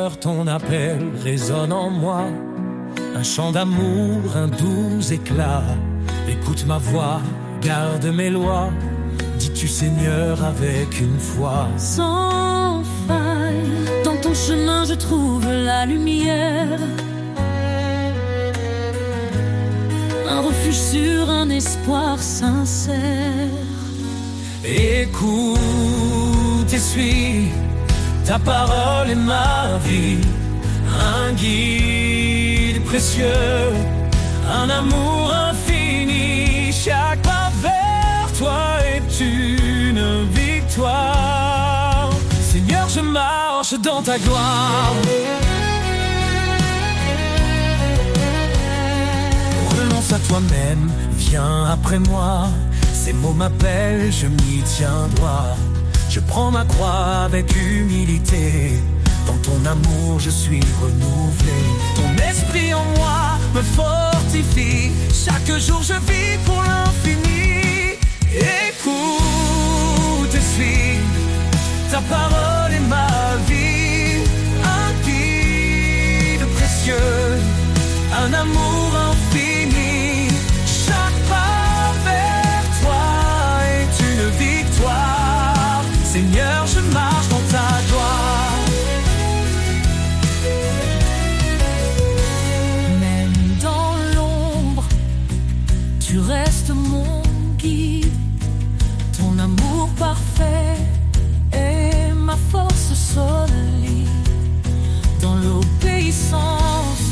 Seigneur, ton appel résonne en moi. Un chant d'amour, un doux éclat. Écoute ma voix, garde mes lois. Dis-tu Seigneur avec une foi sans faille. Dans ton chemin je trouve la lumière, un refuge sûr, un espoir sincère. Écoute et suis, ta parole est ma vie. Un guide précieux, un amour infini. Chaque pas vers toi est une victoire. Seigneur, je marche dans ta gloire. Renonce à toi-même, viens après moi. Ces mots m'appellent, je m'y tiens droit. Je prends ma croix avec humilité. Dans ton amour je suis renouvelé. Ton esprit en moi me fortifie. Chaque jour je vis pour l'infini. Écoute et suis, ta parole est ma vie. Un guide précieux, un amour infini. Chaque pas vers toi est une victoire. Seigneur, je marche dans ta gloire. Même dans l'ombre, tu restes mon guide. Ton amour parfait est ma force solide. Dans l'obéissance,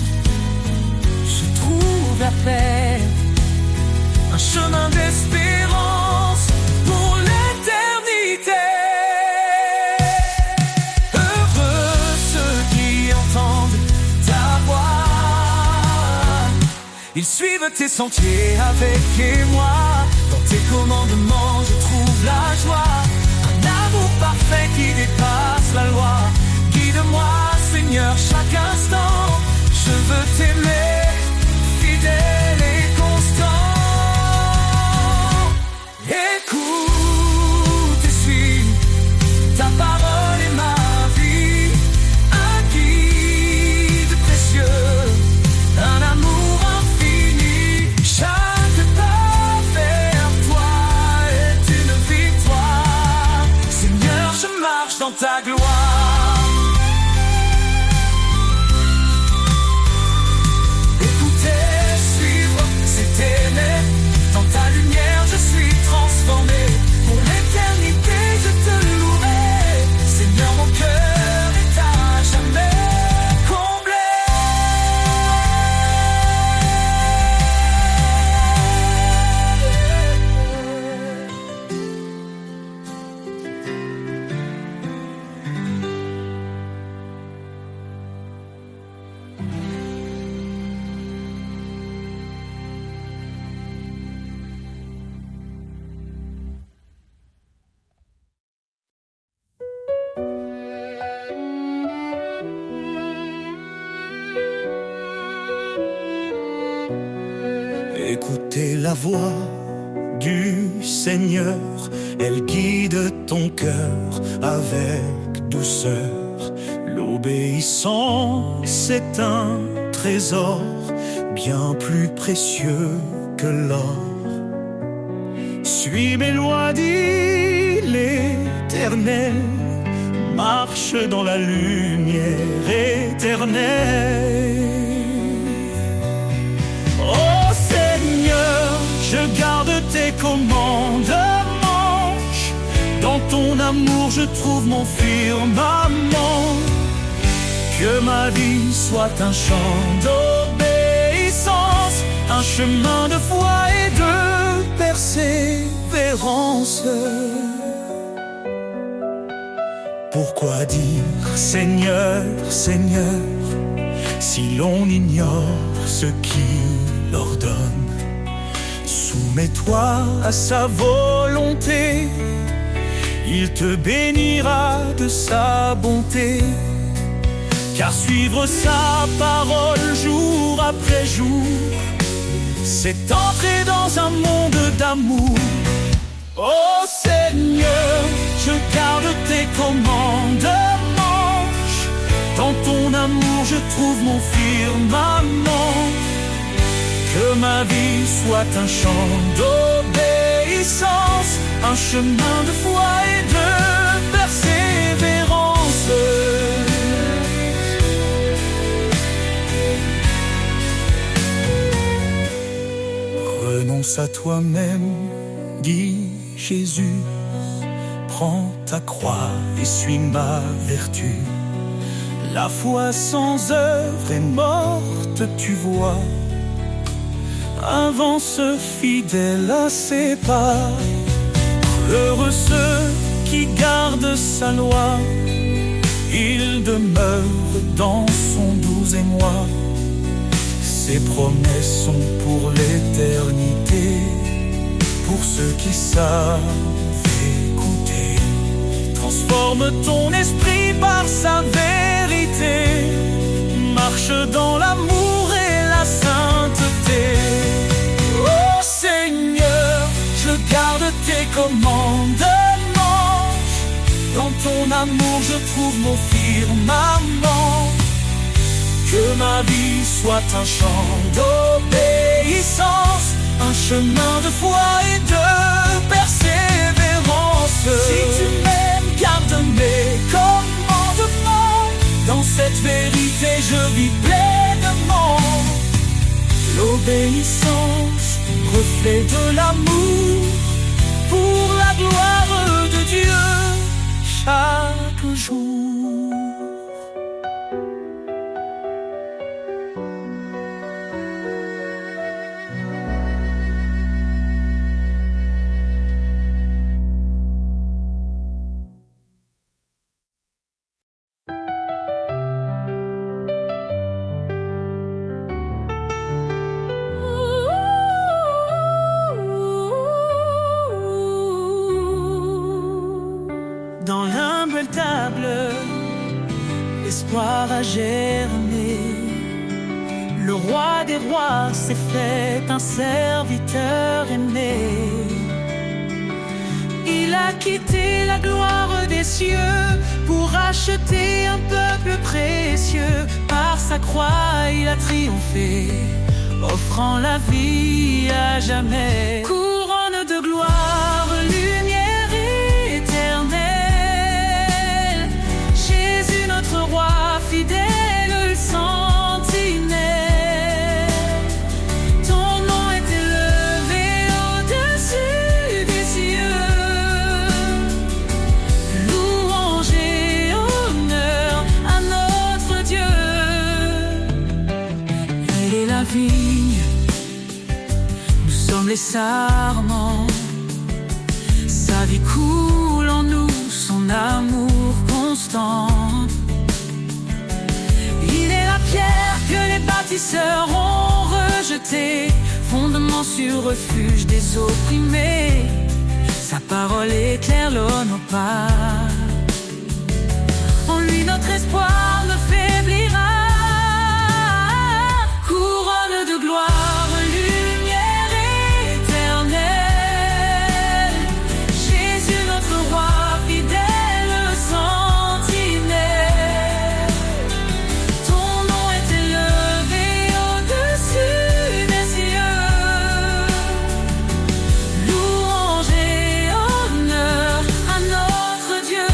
je trouve la paix. Un chemin d'espérance pour l'éternité. Heureux ceux qui entendent ta voix. Ils suivent tes sentiers avec émoi. Dans tes commandements je trouve la joie. Un amour parfait qui dépasse la loi. Guide-moi Seigneur chaque instant. Je veux t'aimer, fidèle et constant. Écoute et suis, ta parole est ma vie. Un guide précieux, un amour infini. Chaque pas vers toi est une victoire. Seigneur, je marche dans ta gloire. Pour l'éternité je te louerai. Seigneur, mon cœur est à jamais comblé. Écoutez la voix du Seigneur, elle guide ton cœur avec douceur. L'obéissance est un trésor bien plus précieux que l'or. Suis mes lois, dit l'Éternel, marche dans la lumière éternelle. Je garde tes commandements. Dans ton amour je trouve mon firmament. Que ma vie soit un chant d'obéissance, un chemin de foi et de persévérance. Pourquoi dire Seigneur, Seigneur, si l'on ignore ce qu'il ordonne? Soumets-toi à sa volonté, il te bénira de sa bonté. Car suivre sa parole jour après jour, c'est entrer dans un monde d'amour. Oh Seigneur, je garde tes commandements. Dans ton amour je trouve mon firmament. Que ma vie soit un chant d'obéissance, un chemin de foi et de persévérance. Renonce à toi-même, dit Jésus. Prends ta croix et suis ma vertu. La foi sans œuvre est morte, tu vois. Avance fidèle à ses pas. Heureux ceux qui gardent sa loi. Il demeure dans son doux émoi. Ses promesses sont pour l'éternité. Pour ceux qui savent écouter. Transforme ton esprit par sa vérité. Marche dans l'amour et la sainteté. Oh Seigneur, je garde tes commandements. Dans ton amour je trouve mon firmament. Que ma vie soit un chant d'obéissance, un chemin de foi et de persévérance. Si tu m'aimes, garde mes commandements. Dans cette vérité je vis pleinement. L'obéissance, reflet de l'amour, pour la gloire de Dieu, chaque jour. Dans l'humble table, l'espoir a germé. Le roi des rois s'est fait un serviteur aimé. Il a quitté la gloire des cieux pour acheter un peuple précieux. Par sa croix il a triomphé, offrant la vie à jamais. Couronne de gloire, lumière éternelle, Jésus notre roi fidèle, le sentinelle. Ton nom est élevé au-dessus des cieux. Louange et honneur à notre Dieu. Il est la vigne, nous sommes les sarments. Sa vie coule en nous, son amour constant. Il est la pierre que les bâtisseurs ont rejetée, fondement sur refuge des opprimés. Sa parole éclaire nos pas. En lui notre espoir ne faiblira. Couronne de gloire, lumière éternelle, Jésus notre roi fidèle, sentinelle. Ton nom est élevé au-dessus des cieux. Louange et honneur à notre Dieu.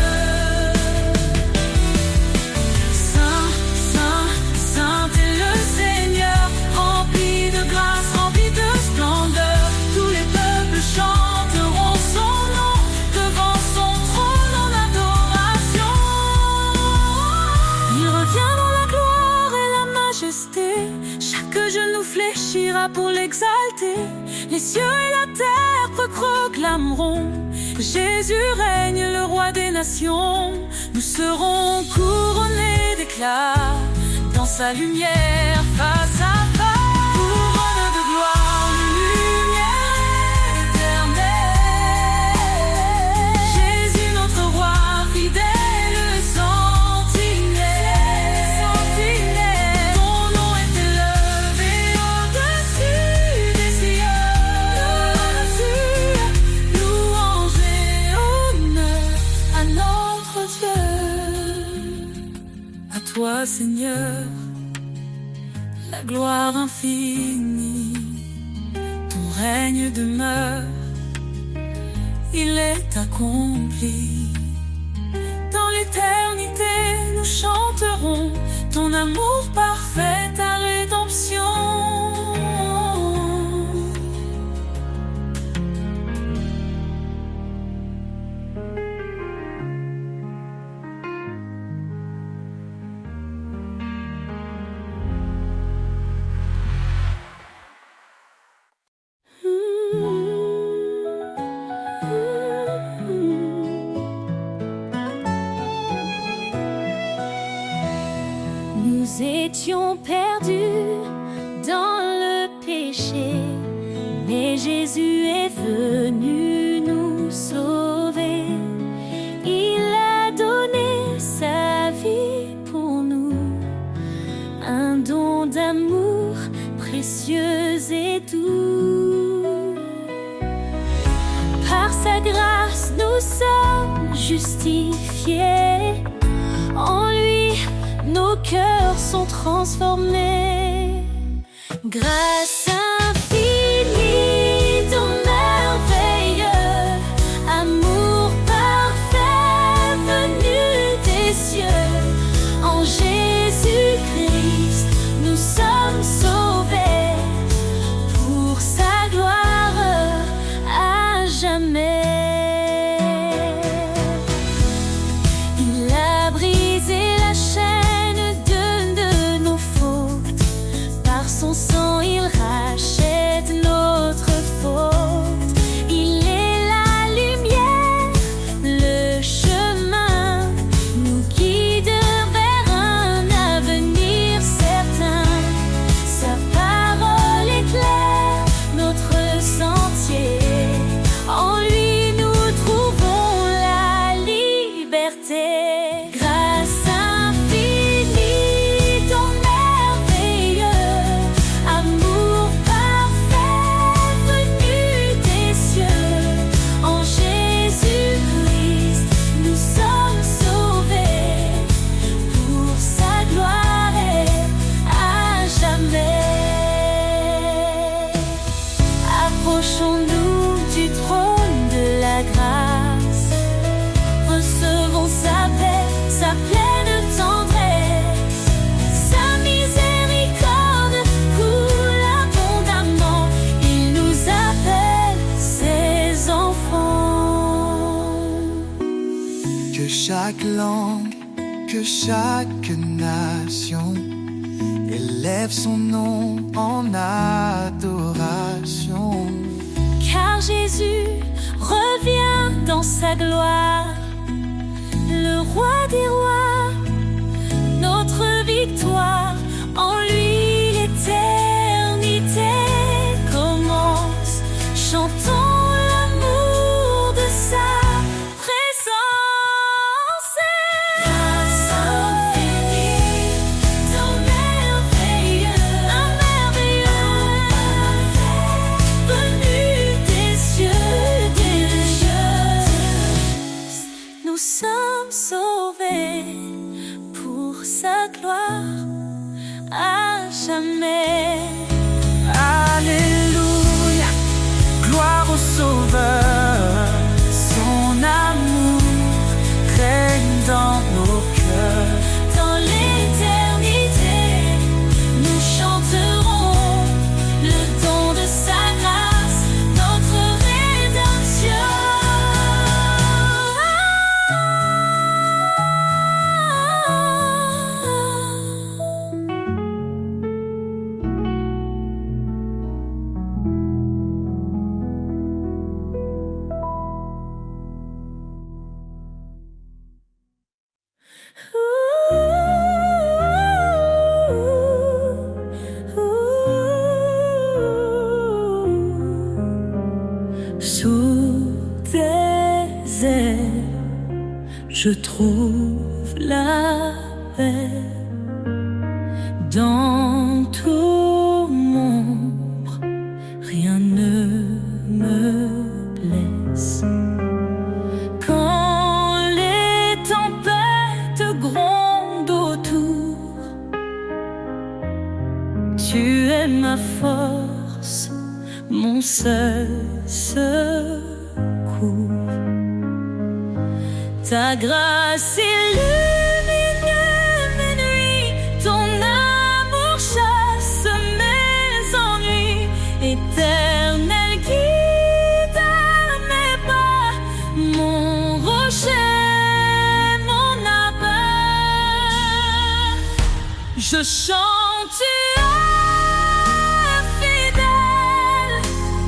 Saint, saint, saint est le Seigneur, rempli de grâce, rempli de splendeur. Tous les peuples chanteront son nom devant son trône en adoration. Il revient dans la gloire et la majesté. Chaque genou fléchira pour l'exalter. Les cieux et la terre proclameront que Jésus règne, le roi des nations. Nous serons couronnés d'éclat dans sa lumière face à face. Couronne de gloire, lumière éternelle, Jésus notre roi fidèle, sentinelle. Ton nom est élevé au-dessus des cieux. Louange et honneur à notre Dieu. À toi la gloire infinie. Ton règne demeure, il est accompli. Dans l'éternité, nous chanterons ton amour parfait, ta rédemption. Nous étions perdus dans le péché, mais Jésus est venu nous sauver. Il a donné sa vie pour nous, un don d'amour précieux et doux. Par sa grâce, nous sommes justifiés. En lui, nos cœurs sont transformés. Grâce infinie, ton merveilleux amour parfait venu des cieux. En Jésus-Christ, nous sommes sauvés pour sa gloire à jamais. Il a brisé la chaîne de nos fautes. Par son sang, il rachète notre faute. Il est la lumière, le chemin, nous guide vers un avenir certain. Sa parole éclaire notre sentier. En lui, nous trouvons la liberté. Grâce infinie, ton merveilleux amour parfait venu des cieux. En Jésus-Christ, nous sommes sauvés pour sa gloire et à jamais. Approchons-nous du trône de la grâce. Recevons sa paix, sa pleine tendresse. Sa miséricorde coule abondamment. Il nous appelle ses enfants. Que chaque langue, que chaque nation élève son nom en adoration. Car Jésus revient dans sa gloire, le roi des rois, notre victoire. En lui, l'éternité commence. Chantons l'amour de sa présence. Grâce infinie, ton merveilleux, un merveilleux venu des cieux, nous sommes sauvés pour sa gloire à jamais. Alléluia, gloire au Sauveur. Son amour règne dans nos cœurs. Dans l'éternité, nous chanterons le don de sa grâce, notre rédemption. Sous tes ailes, je trouve la paix. Dans ton ombre, rien ne me blesse. Quand les tempêtes grondent autour, Tu es ma force, mon seul secours. Ta grâce illumine mes nuits, ton amour chasse mes ennuis. Éternel guide à mes pas, mon rocher, mon abat. Je chante, tu es fidèle,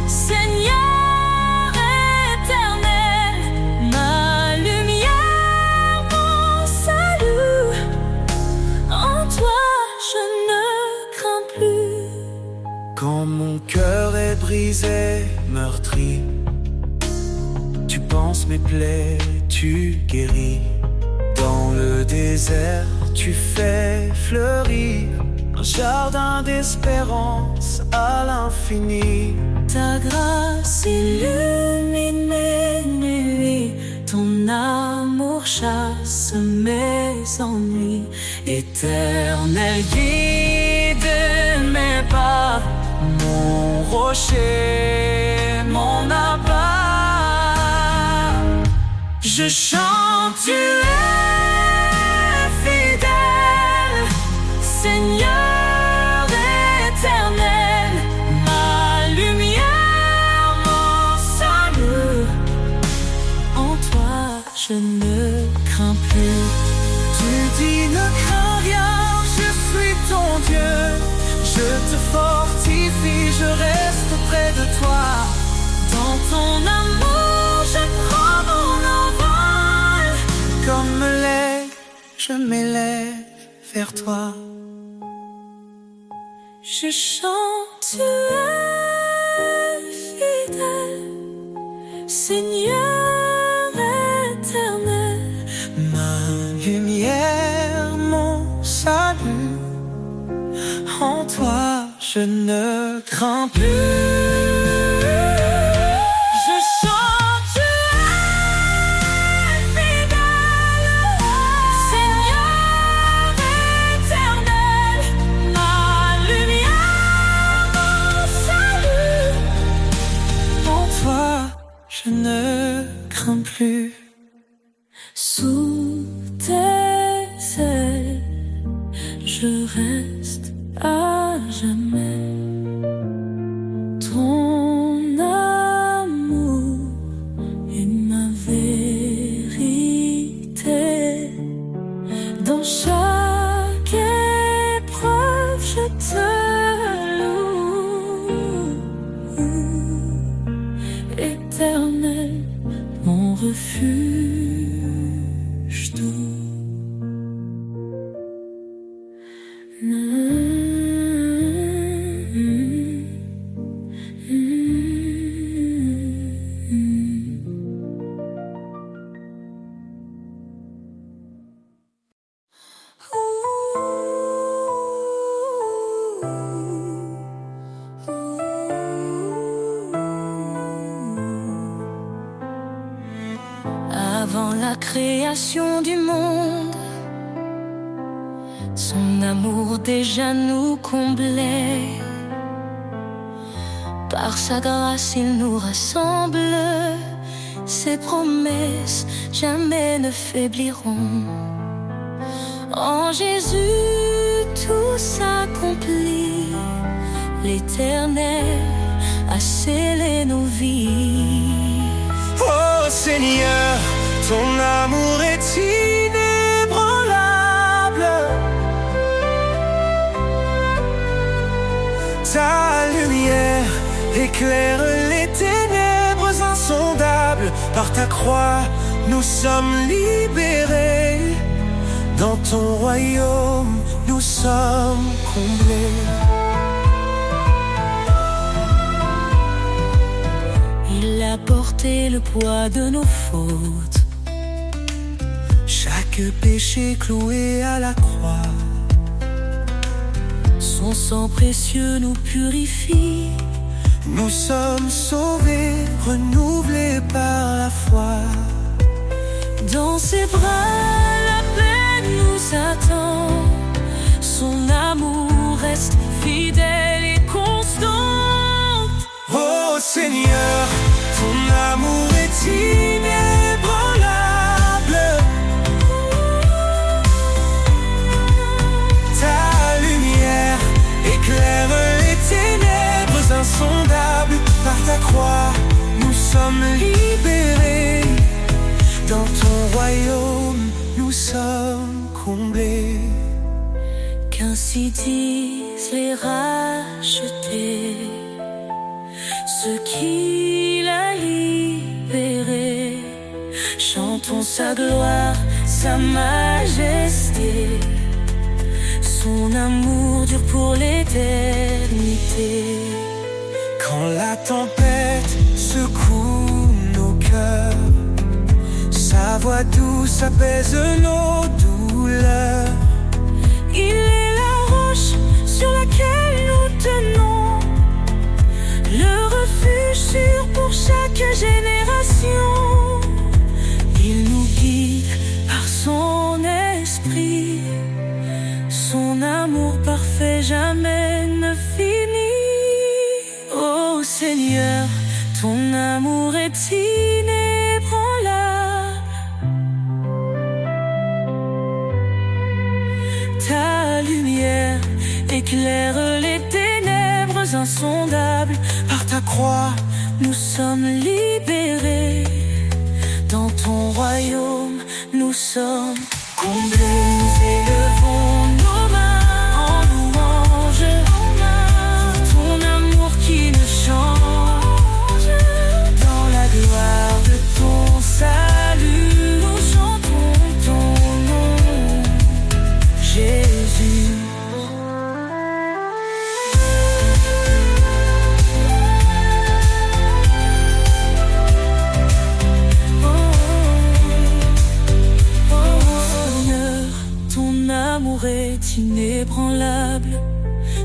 Seigneur éternel, ma lumière, mon salut. En toi je ne crains plus. Quand mon cœur est brisé, meurtri, tu penses mes plaies, tu guéris. Dans le désert, tu fais fleurir un jardin d'espérance à l'infini. Ta grâce illumine mes nuits, ton amour chasse mes ennuis. Éternel guide mes pas, mon rocher, mon abat. Je chante, tu es fidèle, Seigneur éternel, ma lumière, mon salut. En toi je ne crains plus. Tu dis ne crains rien, je suis ton Dieu. Je te fortifie, je reste près de toi. Dans ton amour je prends mon envol. Comme l'aigle, je m'élève vers toi. Je chante, tu es fidèle, Seigneur éternel, Ma lumière, mon salut, en toi je ne crains plus. je chante, tu es fidèle, Seigneur éternel, ma lumière, mon salut. En toi je ne crains plus. Sous tes ailes, je reste à jamais. Ton amour est ma vérité. Dans chaque épreuve, je te loue. Éternel, mon refuge doux. Avant la création du monde, son amour déjà nous comblait. Par sa grâce il nous rassemble, ses promesses jamais ne faibliront. En Jésus tout s'accomplit, l'Éternel a scellé nos vies. Oh Seigneur, ton amour est inébranlable. Ta lumière éclaire les ténèbres insondables. Par ta croix, nous sommes libérés. Dans ton royaume, nous sommes comblés. Il a porté le poids de nos fautes, Chaque péché cloué à la croix. son sang précieux nous purifie. Nous sommes sauvés, renouvelés par la foi. Dans ses bras la paix nous attend, son amour reste fidèle et constante. Oh Seigneur, ton amour est inébranlable. Ta lumière éclaire les ténèbres insondables. Par ta croix, nous sommes libérés. Dans ton royaume, nous sommes comblés. Qu'ainsi disent les rachetés, ceux qu'il a libérés. Chantons sa gloire, sa majesté. Son amour dure pour l'éternité. Quand la tempête secoue nos cœurs, sa voix douce apaise nos douleurs. Il est la roche sur laquelle nous tenons, le refuge sûr pour chaque génération. Il nous guide par son esprit, son amour parfait jamais ne finit. Oh Seigneur, ton amour est inébranlable. Ta lumière éclaire les ténèbres insondables. Par ta croix, Nous sommes libérés. Dans ton royaume, nous sommes comblés. Nous élevons nos mains en louange pour ton amour qui ne change. Dans la gloire de ton salut, nous chantons ton nom, Jésus. L'amour est inébranlable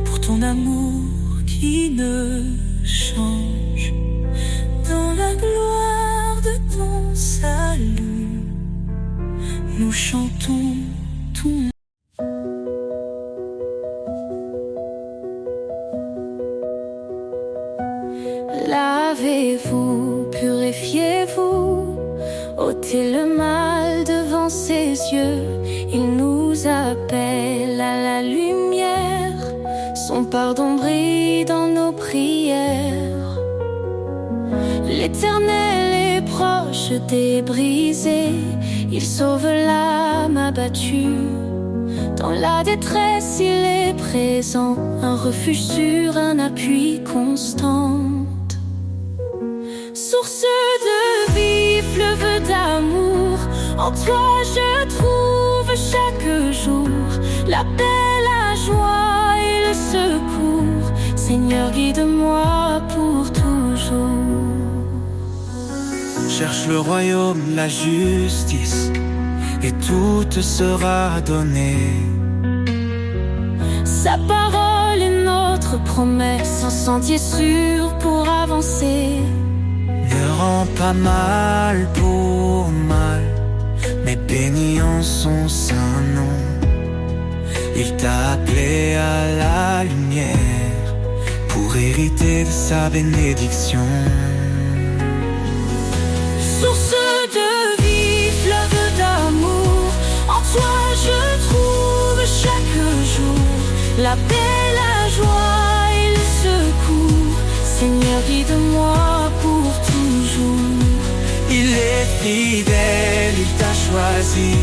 pour ton amour qui ne change. Dans la gloire de ton salut, nous chantons ton nom. Lavez-vous, purifiez-vous, ôtez le mal devant ses yeux. Il nous appelle à la lumière, son pardon brille dans nos prières. L'Éternel est proche des brisés, il sauve l'âme abattue. Dans la détresse, il est présent, un refuge sûr, un appui constant. Source de vie, fleuve d'amour, en toi je trouve chaque jour la paix, la joie et le secours. Seigneur, guide-moi pour toujours. cherche le royaume, la justice, et tout te sera donné. Sa parole est notre promesse, un sentier sûr pour avancer. Ne rends pas mal pour mal, mais bénis en son saint nom. Il t'a appelé à la lumière pour hériter de sa bénédiction. Source de vie, fleuve d'amour, en toi je trouve chaque jour la paix, la joie et le secours. Seigneur, guide-moi pour toujours. Il est fidèle, il t'a choisi,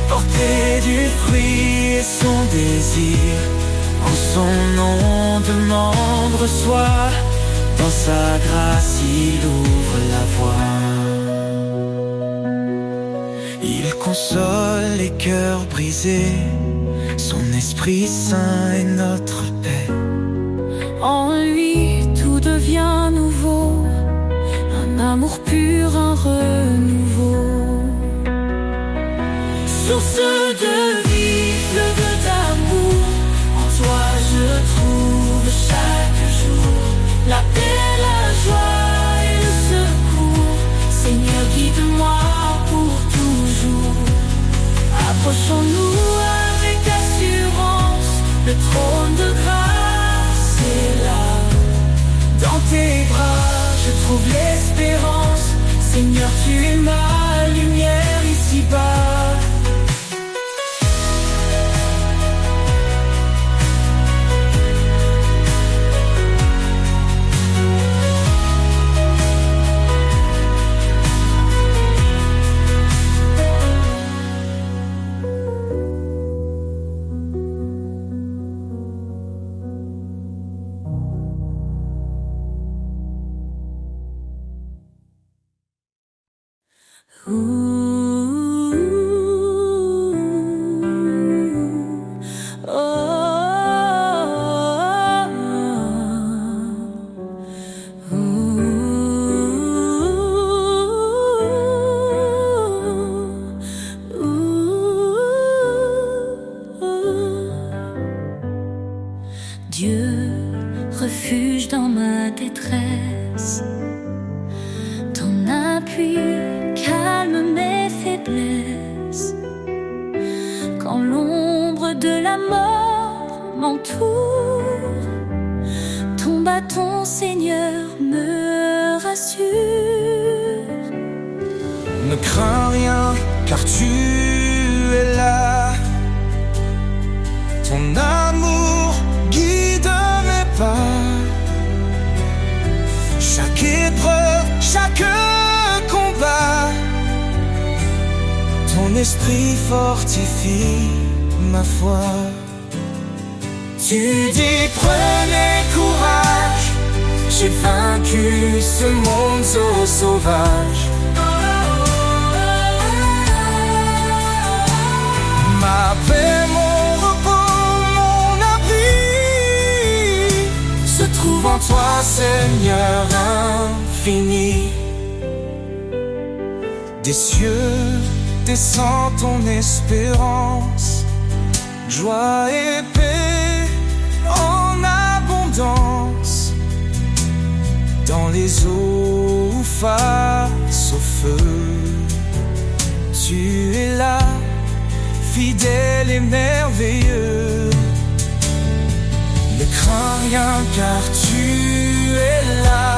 porter du fruit et son désir. En son nom demande, reçoit, dans sa grâce il ouvre la voie. Il console les cœurs brisés, son Esprit Saint est notre paix. En lui tout devient nouveau, un amour pur, un renouveau. Source de vie, fleuve d'amour, en toi je trouve chaque jour la paix, la joie et le secours. Seigneur, guide-moi pour toujours. Approchons-nous avec assurance le trône de grâce. tu es ma lumière ici-bas. Dieu, refuge dans ma détresse, ton appui calme mes faiblesses. Quand l'ombre de la mort m'entoure, ton bâton, Seigneur, me rassure. Ne crains rien, car tu es là. Ton amour guide mes pas. Chaque épreuve, chaque combat, ton esprit fortifie ma foi. Tu dis prenez courage, j'ai vaincu ce monde so sauvage. Ma paix, mon repos, mon abri se trouve en toi, Seigneur infini. Des cieux descend ton espérance, joie et paix en abondance. Dans les eaux face au feu, tu es là, fidèle et merveilleux. Ne crains rien car tu es là.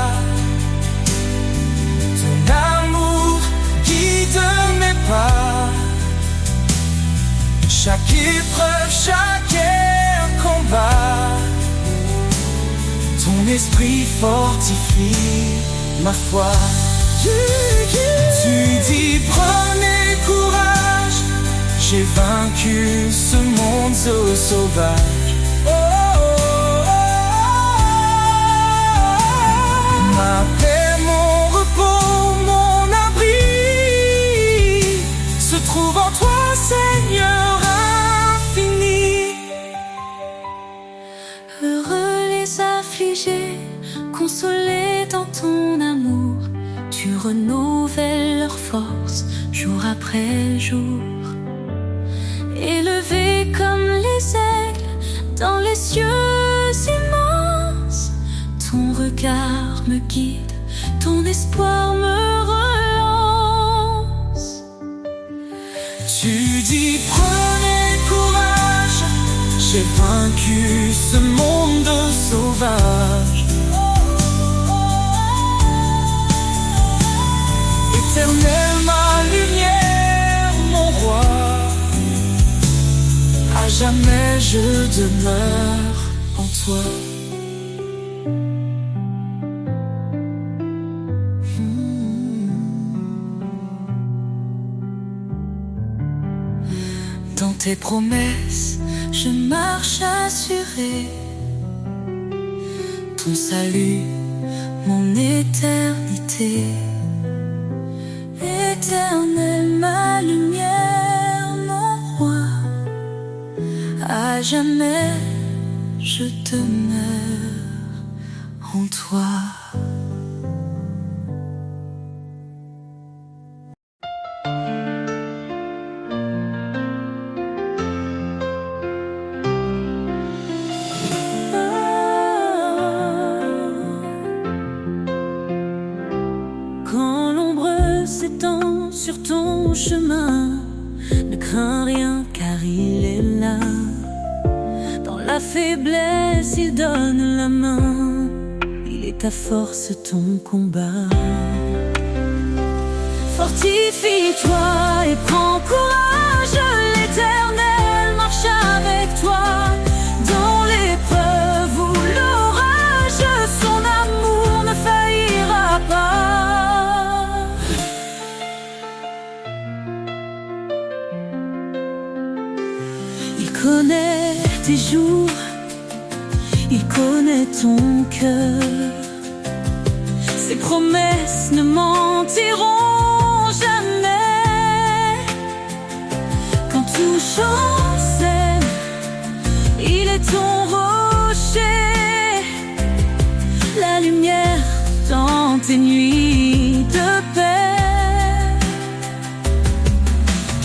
Ton amour guide mes pas. Chaque épreuve, chaque combat, ton esprit fortifie ma foi. Tu dis prenez courage, j'ai vaincu ce monde so sauvage. Oh, oh, oh. Ma paix, mon repos, mon abri se trouve en toi, Seigneur infini. Heureux les affligés, consolés dans ton amour. Tu renouvelles leur force jour après jour. Élevés comme les aigles dans les cieux immenses, ton regard me guide, ton espoir me relance. Tu dis prenez courage, j'ai vaincu ce monde sauvage. Éternel, ma lumière, mon roi, à jamais je demeure en toi. Dans tes promesses, je marche assuré. Ton salut, mon éternité. Éternel, ma lumière, mon roi, à jamais je demeure en toi. Quand l'ombre s'étend sur ton chemin, ne crains rien car il est là. Dans la faiblesse, il donne la main. Il est ta force, ton combat. Fortifie-toi et prends courage, l'Éternel marche avec toi. Dans l'épreuve ou l'orage, son amour ne faillira pas. Il connaît tes jours, il connaît ton cœur. Ses promesses ne mentiront jamais. Quand tout chancelle, il est ton rocher, la lumière dans tes nuits de paix.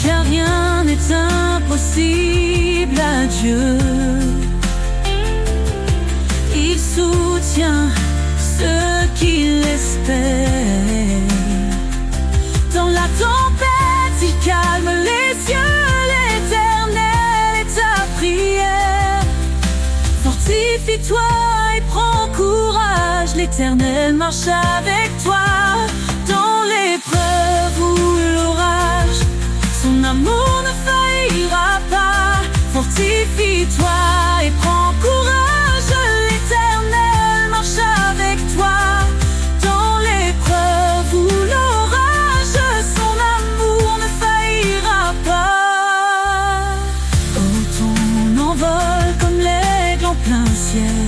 Car rien n'est impossible à Dieu. Il soutient ceux qui l'espèrent. Dans la tempête, il calme les cieux. L'Éternel est ta prière. Fortifie-toi et prends courage, l'Éternel marche avec toi. Dans l'épreuve ou l'orage, son amour ne faillira pas. Fortifie-toi et prends courage, l'Éternel marche avec toi. Dans l'épreuve ou l'orage, son amour ne faillira pas. Oh, ton envol comme l'aigle en plein ciel.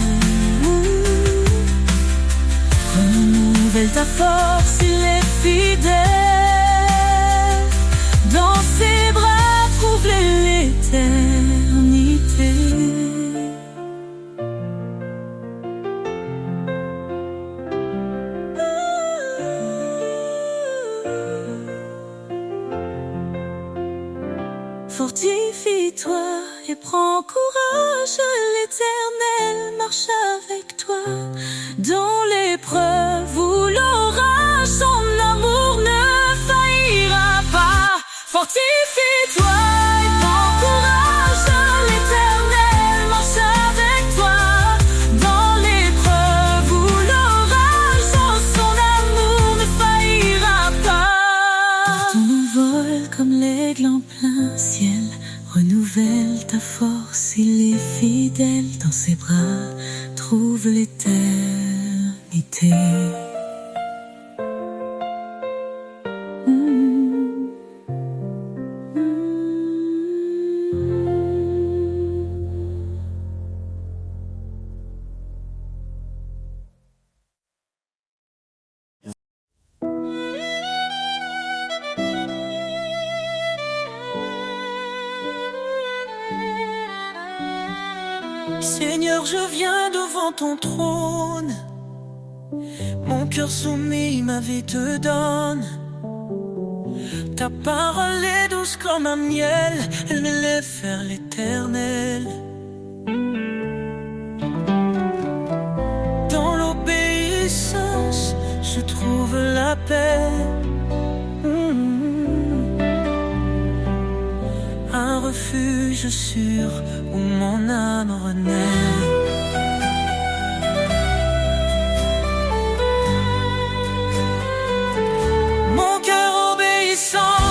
Renouvelle ta force, il est fidèle. Dans ses bras, trouve l'éternité. Fortifie-toi et prends courage, l'Éternel marche avec toi. Dans l'épreuve ou l'orage, son amour ne faillira pas. Fortifie-toi et prends courage, l'Éternel marche avec toi. Dans l'épreuve ou l'orage, son amour ne faillira pas. Ton envol comme l'aigle en plein ciel, renouvelle ta force, il est fidèle. Dans ses bras, trouve l'éternité. Seigneur, je viens devant ton trône, mon cœur soumis, ma vie te donne. Ta parole est douce comme un miel, elle m'élève vers l'éternel. Dans l'obéissance, je trouve la paix. Un refuge sûr où mon âme renaît. Mon cœur obéissant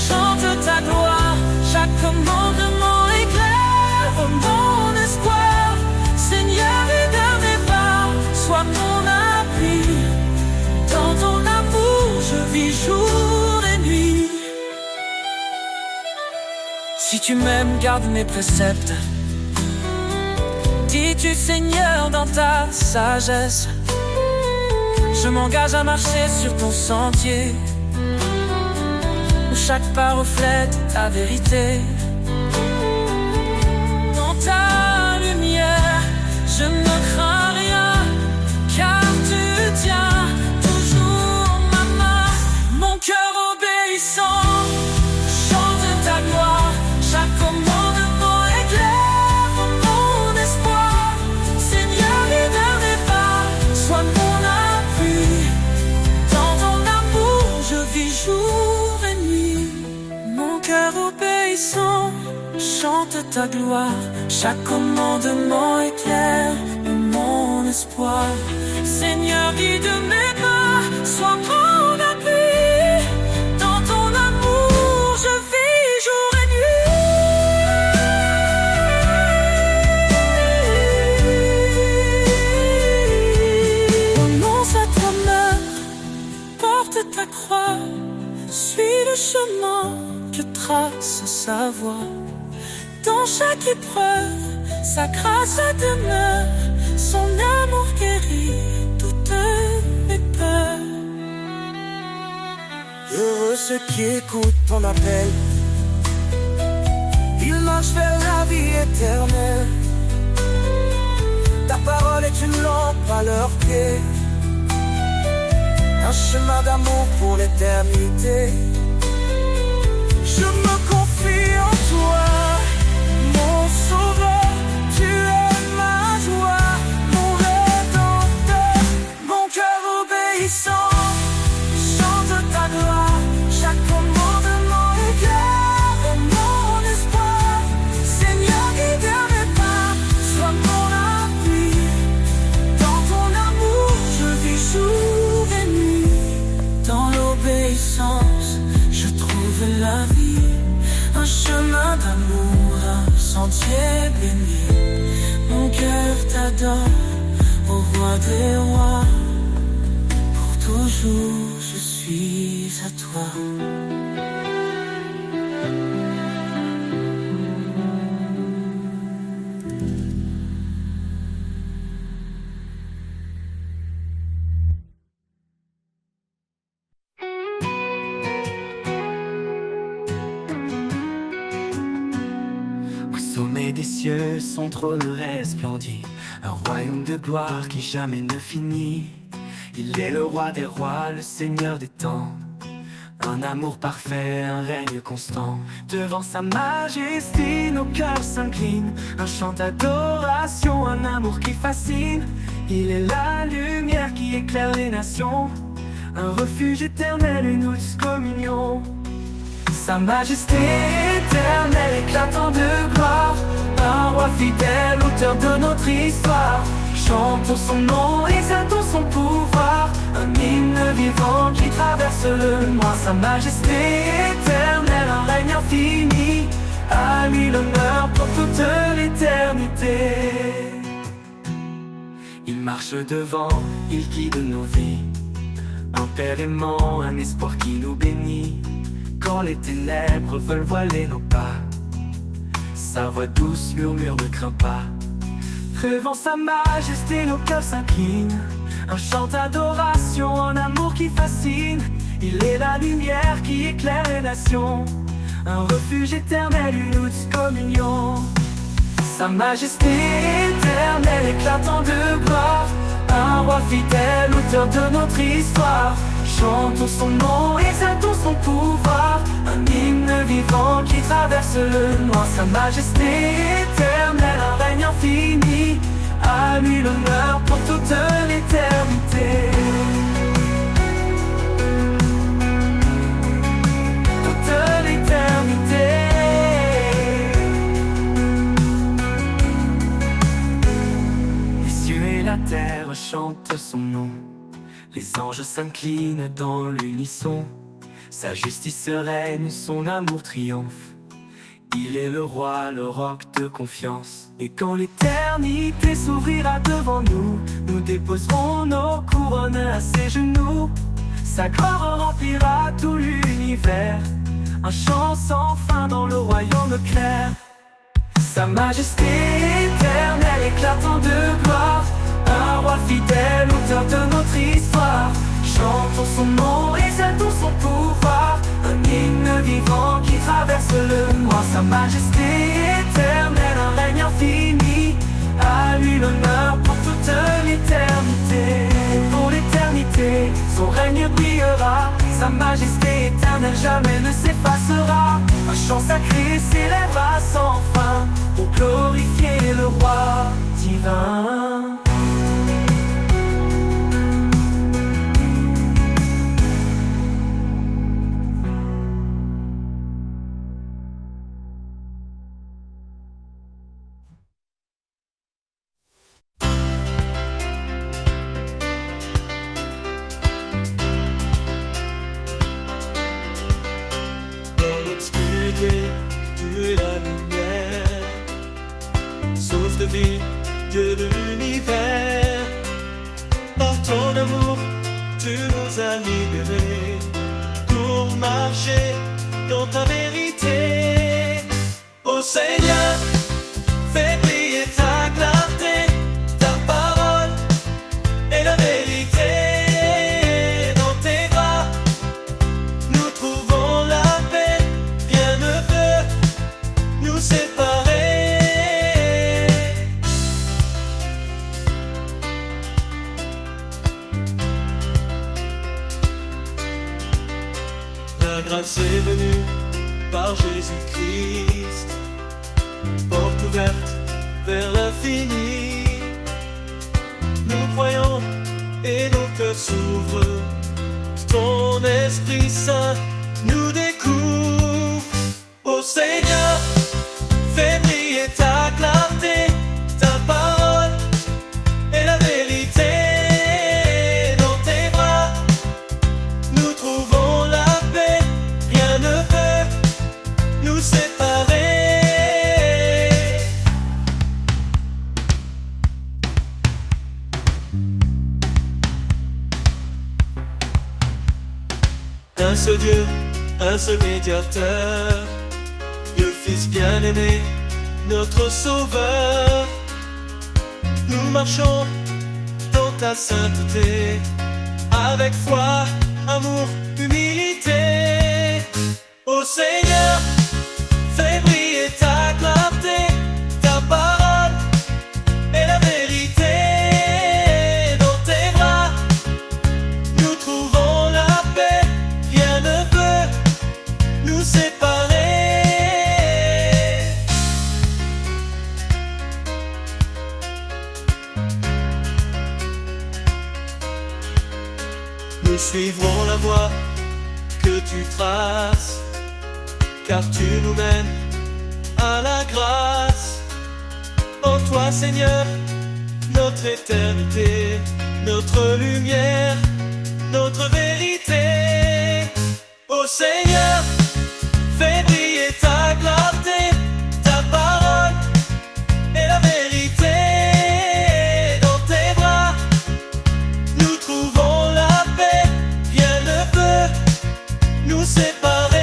chante ta gloire. Chaque commandement éclaire mon espoir. Seigneur, leader mes pas, sois mon appui. Dans ton amour, je vis jour et nuit. Si tu m'aimes, garde mes préceptes. Dis-tu Seigneur dans ta sagesse. Je m'engage à marcher sur ton sentier, où chaque pas reflète ta vérité. Dans ta lumière, je ne crains rien, car tu tiens toujours ma main. Mon cœur obéissant chante ta gloire. Chaque commandement éclaire mon espoir. Seigneur, leader mes pas, sois mon appui. Dans ton amour, je vis jour et nuit. Mon cœur obéissant chante ta gloire. Chaque commandement éclaire mon espoir. Seigneur, guide mes pas, sois mon appui. le chemin que trace sa voie. Dans chaque épreuve, sa grâce demeure, son amour guérit toutes mes peurs. Heureux ceux qui écoutent ton appel, ils marchent vers la vie éternelle. Ta parole est une lampe à leurs pieds, un chemin d'amour pour l'éternité. Je me confie en toi, mon sauveur, tu es ma joie, mon rédempteur, mon cœur obéissant chante ta gloire. Chaque commandement éclaire mon espoir. Seigneur, guide mes pas, sois mon appui. Dans ton amour, je vis jour et nuit. Dans l'obéissance, je trouve la vie, un chemin d'amour, un sentier béni. Mon cœur t'adore, ô roi des rois. Pour toujours, je suis à toi. Au sommet des cieux, son trône resplendit, un royaume de gloire qui jamais ne finit. Il est le roi des rois, le seigneur des temps, un amour parfait, un règne constant. Devant sa majesté, nos cœurs s'inclinent, un chant d'adoration, un amour qui fascine. Il est la lumière qui éclaire les nations, un refuge éternel, une douce communion. Sa majesté éternelle éclatant de gloire, un roi fidèle, auteur de notre histoire. Chantons son nom, exaltons son pouvoir, un hymne vivant qui traverse le noir. Sa majesté éternelle, un règne infini, à lui l'honneur pour toute l'éternité. Il marche devant, il guide nos vies, un père aimant, un espoir qui nous bénit. Quand les ténèbres veulent voiler nos pas, sa voix douce murmure ne crains pas. Devant sa majesté, nos cœurs s'inclinent, un chant d'adoration, un amour qui fascine. Il est la lumière qui éclaire les nations, un refuge éternel, une douce communion. Sa majesté éternelle éclatant de gloire, un roi fidèle, auteur de notre histoire. Chantons son nom, exaltons son pouvoir, un hymne vivant qui traverse le noir. Sa majesté éternelle, un règne infini, à lui l'honneur pour toute l'éternité. Toute l'éternité. Les cieux et la terre chantent son nom, les anges s'inclinent dans l'unisson. Sa justice règne, son amour triomphe. Il est le roi, le roc de confiance. Et quand l'éternité s'ouvrira devant nous, nous déposerons nos couronnes à ses genoux. Sa gloire remplira tout l'univers, un chant sans fin dans le royaume clair. Sa majesté éternelle éclatant de gloire, un roi fidèle, auteur de notre histoire. Chantons son nom, exaltons son pouvoir, un hymne vivant qui traverse le noir. Sa majesté éternelle, un règne infini, à lui l'honneur pour toute l'éternité. Pour l'éternité, son règne brillera, sa majesté éternelle jamais ne s'effacera. Un chant sacré s'élèvera sans fin pour glorifier le roi divin. Tu es la lumière, source de vie de l'univers. Par ton amour, tu nous as libérés pour marcher dans ta vérité. Ô Seigneur, fais briller ta clarté, ta parole est la vérité. Dans tes bras, nous trouvons la paix, rien ne peut nous séparer. La grâce est venue par Jésus-Christ, porte ouverte vers l'infini. Nous croyons et nos cœurs s'ouvrent, ton Esprit Saint nous découvre. Ô Seigneur, fais briller ta clarté, ta parole est la vérité. Dans tes bras, nous trouvons la paix, rien ne peut nous séparer. Un seul Dieu, un seul médiateur, le Fils bien-aimé, notre Sauveur. Nous marchons dans ta sainteté, avec foi, amour, humilité. Ô Seigneur, fais briller ta clarté, ta parole est la vérité. Dans tes bras, nous trouvons la paix, rien ne peut nous séparer. Nous suivrons la voie que tu traces, car tu nous mènes à la grâce. En toi, Seigneur, notre éternité, notre lumière, notre vérité. Ô Seigneur, fais briller ta clarté, ta parole est la vérité. Dans tes bras, nous trouvons la paix, rien ne peut nous séparer.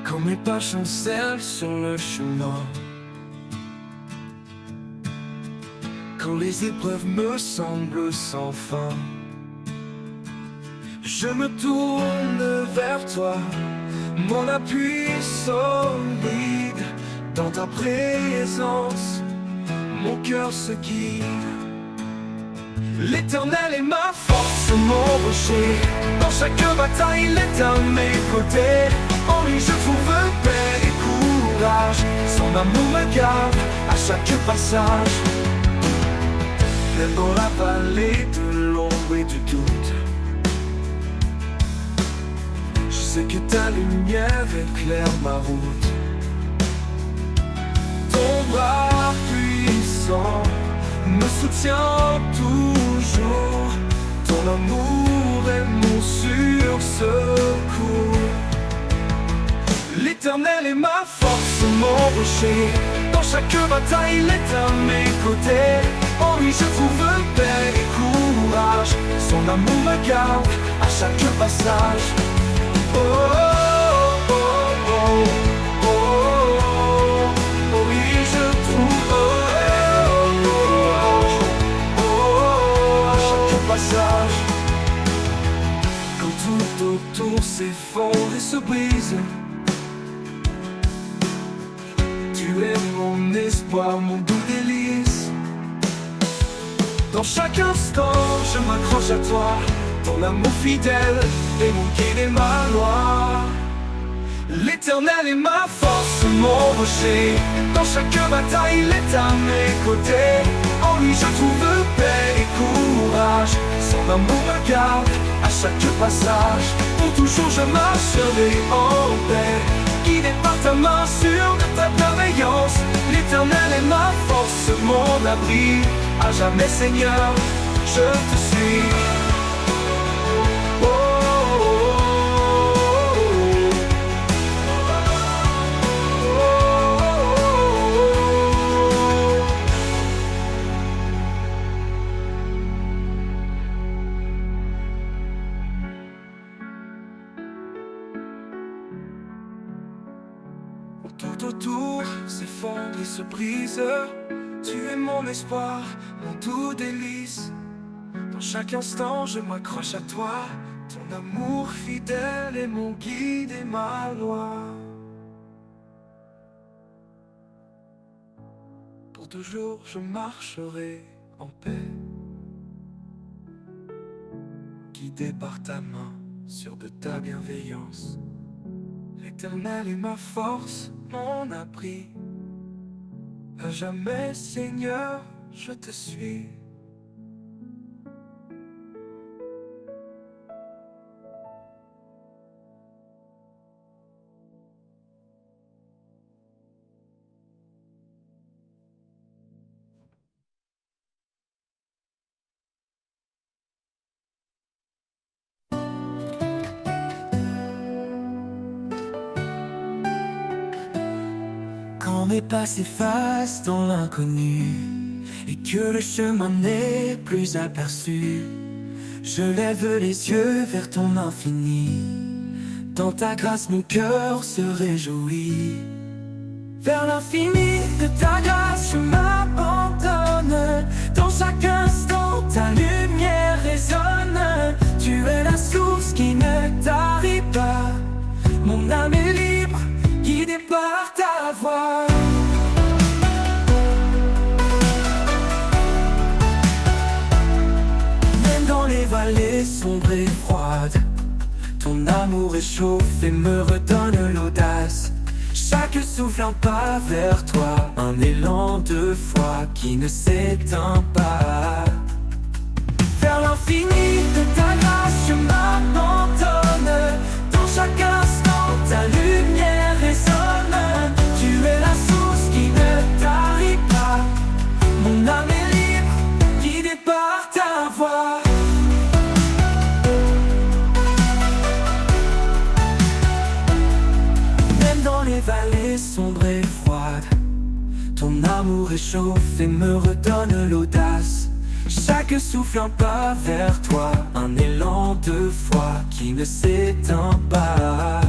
Quand mes pas chancellent sur le chemin, quand les épreuves me semblent sans fin, je me tourne vers toi, mon appui solide. Dans ta présence, mon cœur se guide. L'Éternel est ma force, mon rocher. Dans chaque bataille, il est à mes côtés. En lui je trouve paix et courage. Son amour me garde à chaque passage. Même dans la vallée de l'ombre et du doute, je sais que ta lumière éclaire ma route. Ton bras puissant me soutient toujours. Ton amour est mon sursecours. L'Éternel est ma force, mon rocher. Dans chaque bataille, il est à mes côtés. En lui je trouve paix et courage. Son amour me garde à chaque passage. Oh, oh, oh, oh, oh, oh, oui, je trouve paix et courage. Oh, oh, es mon espoir, mon doux délice. Dans chaque instant, je m'accroche à toi. Ton amour fidèle est mon guide et ma loi. L'Éternel est ma force, mon rocher. Dans chaque bataille, il est à mes côtés. En lui je trouve paix et courage. Son amour me garde à chaque passage. Pour toujours je marcherai en paix, guidé par ta main sûre de ta bienveillance. L'Éternel est ma force, mon abri. À jamais Seigneur, je te suis. Tout autour s'effondre et se brise. Tu es mon espoir, mon doux délice. Dans chaque instant je m'accroche à toi. Ton amour fidèle est mon guide et ma loi. Pour toujours je marcherai en paix, guidé par ta main, sûr de ta bienveillance. L'Éternel est ma force, mon abri. À jamais, Seigneur, je te suis. Quand mes pas s'effacent dans l'inconnu et que le chemin n'est plus aperçu, je lève les yeux vers ton infini. Dans ta grâce mon cœur se réjouit. Vers l'infini de ta grâce je m'abandonne. Dans chaque instant ta lumière résonne. Tu es la source qui ne tarit pas. Mon âme est libre, guidée par ta voix. Même dans les vallées sombres et froides, ton amour réchauffe et me redonne l'audace. Chaque souffle un pas vers toi, un élan de foi qui ne s'éteint pas. Vers l'infini de ta grâce je m'abandonne. Dans chaque instant ta lumière résonne. Tu es la source qui ne tarit pas. Mon âme est libre, guidée par ta voix. Même dans les vallées sombres et froides, ton amour réchauffe et me redonne l'audace. Chaque souffle un pas vers toi, un élan de foi qui ne s'éteint pas.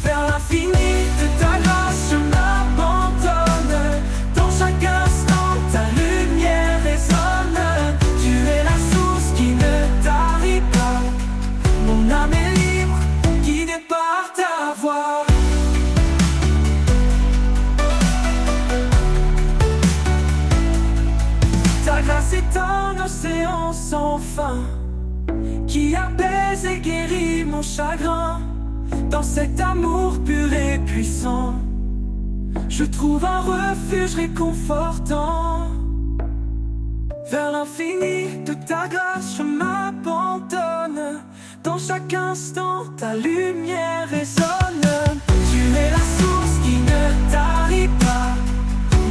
Vers l'infini de ta grâce je m'abandonne. Dans chaque instant ta lumière résonne. Tu es la source qui ne tarit pas. Mon âme est libre, guidée par ta voix. Ta grâce est un océan sans fin qui apaise et guérit mon chagrin. Dans cet amour pur et puissant, je trouve un refuge réconfortant. Vers l'infini de ta grâce je m'abandonne. Dans chaque instant ta lumière résonne. Tu es la source qui ne tarit pas.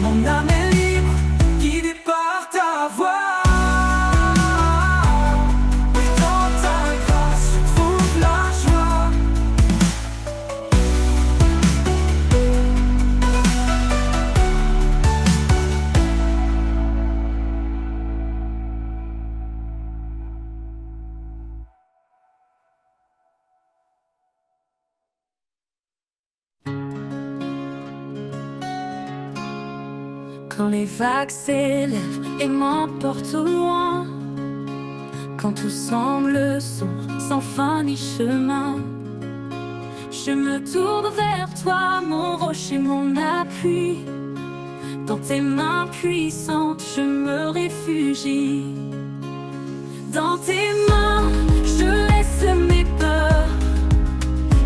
Mon âme est libre, guidée par ta voix. Quand les vagues s'élèvent et m'emportent au loin, quand tout semble sombre, sans fin ni chemin, Je me tourne vers toi, mon rocher, mon appui. Dans tes mains puissantes, je me réfugie. Dans tes mains, je laisse mes peurs.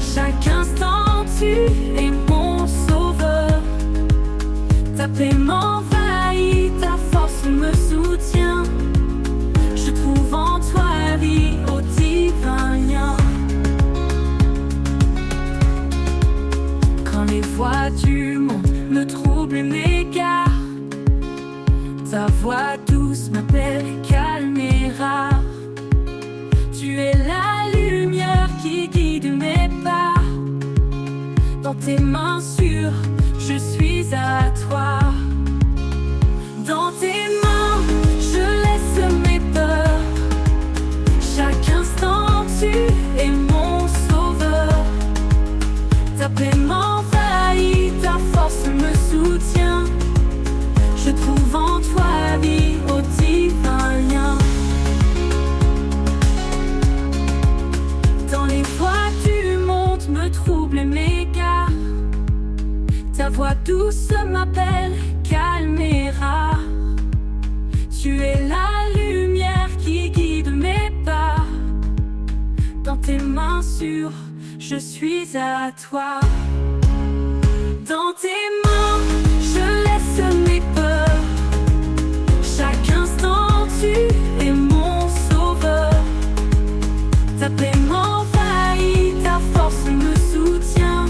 Chaque instant, tu es mon sauveur. Ta paix m'envahit, ta force me soutient. Je trouve en toi vie au divin lien. Quand les voix du monde me troublent et m'égarent, ta voix douce m'appelle, calme et rare. Tu es la lumière qui guide mes pas. Dans tes mains sûres, je suis à toi. Dans tes mains, je laisse mes peurs. Chaque instant, tu es mon sauveur. Ta paix m'envahit, ta force me soutient. Je trouve en toi vie au divin lien. Dans les voies du monde me trouble et m'égare. Ta voix douce m'appelle, calme et rare. Tu es la lumière qui guide mes pas. Dans tes mains sûres, je suis à toi. Dans tes mains, je laisse mes peurs. Chaque instant, tu es mon sauveur. Ta paix m'envahit, ta force me soutient.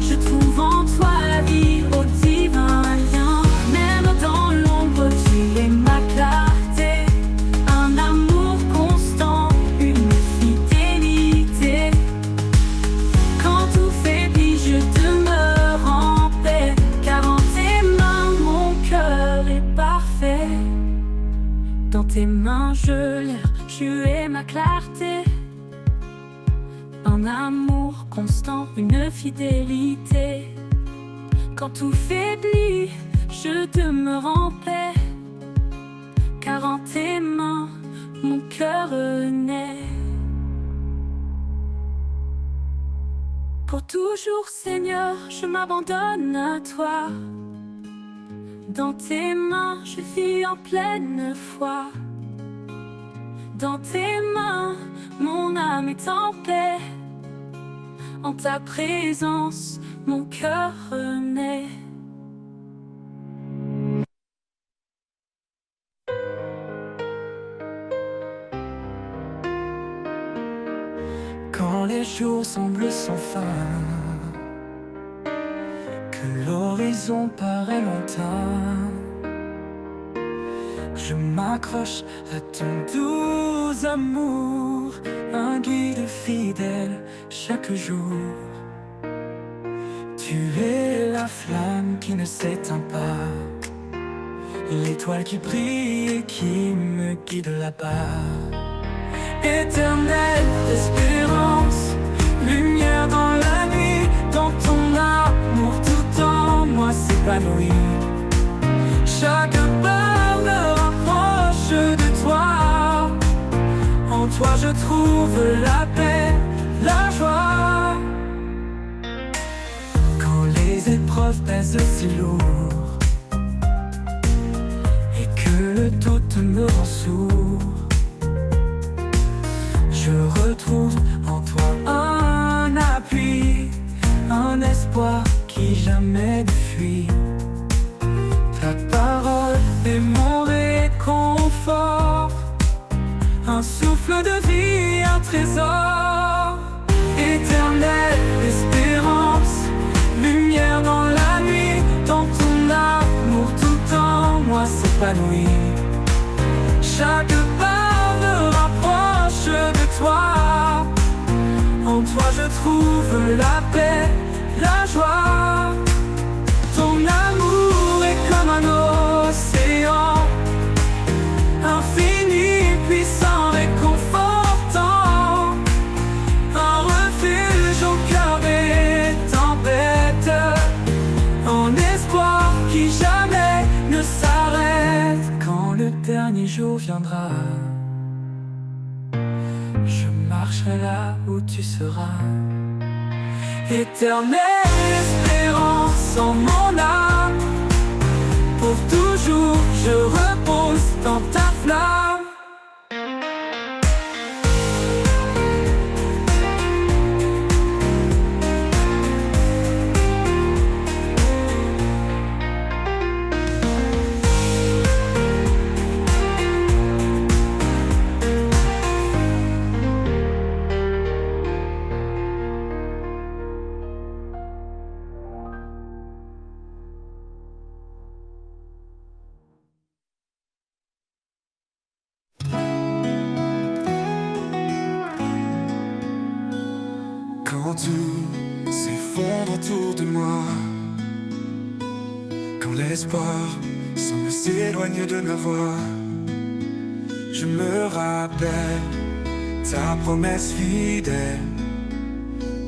Je trouve en toi vie au divin lien. Même dans l'ombre, tu es ma clarté. Un amour constant, une fidélité. Quand tout faiblit, je demeure en paix. Car en tes mains, mon cœur est parfait. Dans tes mains, je l'ai, tu es ma clarté. Un amour constant, une fidélité. Quand tout faiblit, je demeure en paix. Car en tes mains, mon cœur naît. Pour toujours, Seigneur, je m'abandonne à toi. Dans tes mains, je vis en pleine foi. Dans tes mains, mon âme est en paix. En ta présence, mon cœur naît. Quand les jours semblent sans fin, que l'horizon paraît lointain, je m'accroche à ton doux amour, un guide fidèle chaque jour. Tu es la flamme qui ne s'éteint pas, l'étoile qui brille et qui me guide là-bas. Éternelle espérance, lumière dans la nuit, dans ton amour tout en moi s'épanouit. Chaque pas me rapproche de toi, en toi je trouve la paix, la joie. Quand les épreuves pèsent si lourd et que le doute me rend sourd, je retrouve en toi un appui, un espoir qui jamais ne fuit. Ta parole est mon réconfort, un souffle de vie, un trésor. Éternelle espérance, lumière dans la nuit, dans ton amour tout en moi s'épanouit. Chaque pas me rapproche de toi, en toi je trouve la paix, la joie. Ton amour est comme un océan, infini, puissant, réconfortant, un refuge au cœur des tempêtes, un espoir qui jamais ne s'arrête. Quand le dernier jour viendra, je marcherai là où tu seras. Éternelle espérance en mon âme, pour toujours je repose dans ta flamme. Quand tout s'effondre autour de moi, quand l'espoir semble s'éloigner de ma voix, je me rappelle ta promesse fidèle,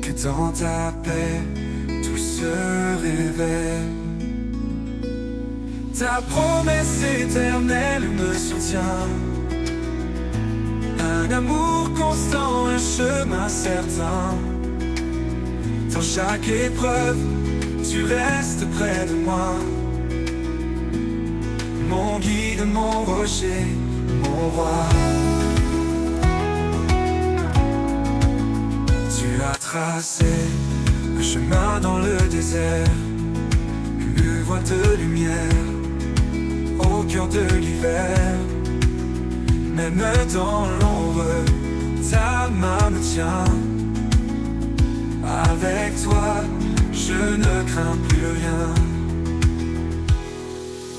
que dans ta paix tout se révèle. Ta promesse éternelle me soutient, un amour constant, un chemin certain. Dans chaque épreuve, tu restes près de moi, mon guide, mon rocher, mon roi. Tu as tracé un chemin dans le désert, une voie de lumière au cœur de l'hiver. Même dans l'ombre, ta main me tient. Avec toi, je ne crains plus rien.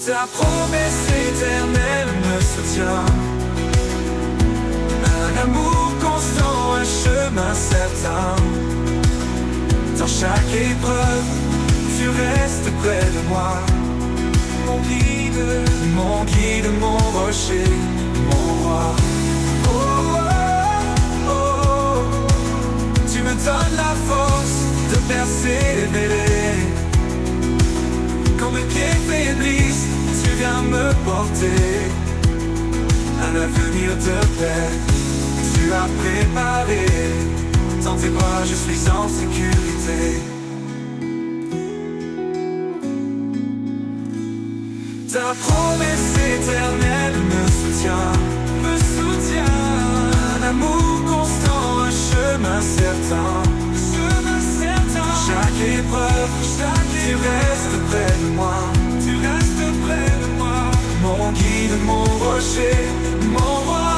Ta promesse éternelle me soutient, un amour constant, un chemin certain. Dans chaque épreuve, tu restes près de moi, mon guide, mon rocher, mon roi. Tu me donnes la force de persévérer. Quand mes pieds faiblissent, tu viens me porter. Un avenir de paix, tu as préparé. Dans tes bras, je suis en sécurité. Ta promesse éternelle me soutient, un amour constant, un chemin certain. Chaque épreuve, tu restes près de moi, mon guide, mon rocher, mon roi.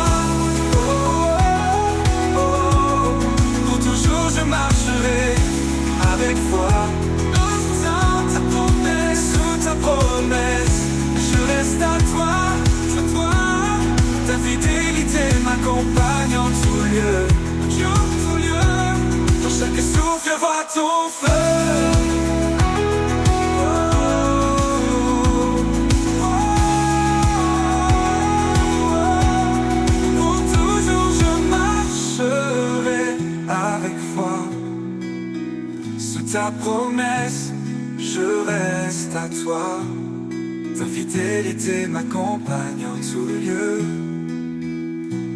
Pour toujours je marcherai avec foi, sous ta promesse, je reste à toi. Ta fidélité m'accompagne en tout lieu, dans chaque souffle je vois ton feu. Pour toujours je marcherai avec foi, sous ta promesse je reste à toi. Ta fidélité m'accompagne en tout lieu,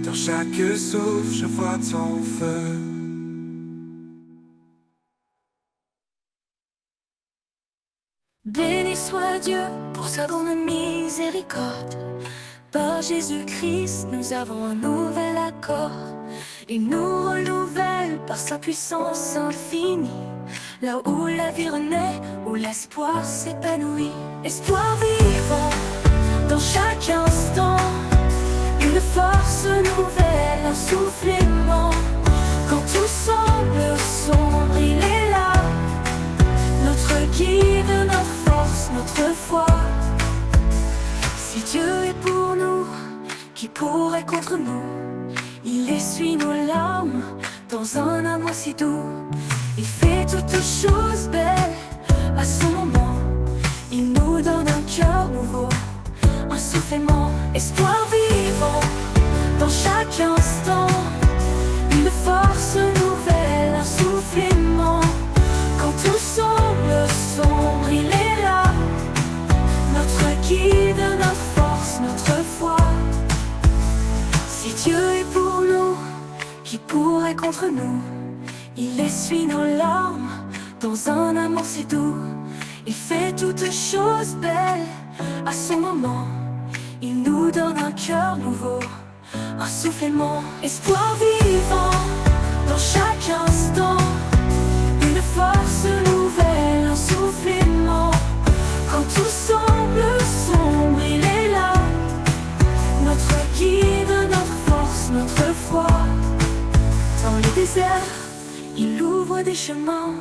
dans chaque souffle je vois ton feu. Béni soit Dieu pour sa grande miséricorde. Par Jésus-Christ, nous avons un nouvel accord. Il nous renouvelle par sa puissance infinie. Là où la vie renaît, où l'espoir s'épanouit. Espoir vivant dans chaque instant, une force nouvelle, un souffle aimant. Quand tout semble sombre, il est là, notre guide, notre force, notre foi. Si Dieu est pour nous, qui pourrait contre nous? Il essuie nos larmes dans un amour si doux. Il fait toutes choses belles à son moment. Il nous donne un cœur nouveau, un souffle aimant. Espoir vivant dans chaque instant, une force nouvelle, un souffle aimant. Quand tout semble sombre, il est là, notre guide, notre force, notre foi. Si Dieu est pour nous, qui pourrait contre nous? Il essuie nos larmes Dans un amour si doux, il fait toutes choses belles. À son moment, il nous donne un cœur nouveau, un souffle aimant, espoir vivant dans chaque instant, une force nouvelle, un souffle aimant. Quand tout semble sombre, il est là, notre guide, notre force, notre foi. Dans les déserts, il ouvre des chemins,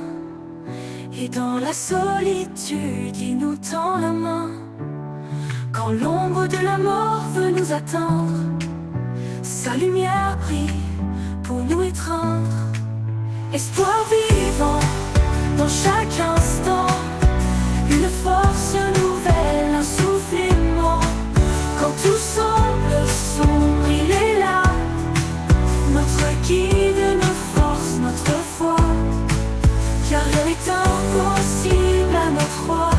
et dans la solitude, il nous tend la main. Quand l'ombre de la mort veut nous atteindre, sa lumière brille pour nous étreindre. Espoir vivant dans chaque instant, une force nouvelle, un souffle aimant. Quand tout semble sombre, il est là, notre guide, notre force, notre foi. Car rien n'est impossible à notre roi.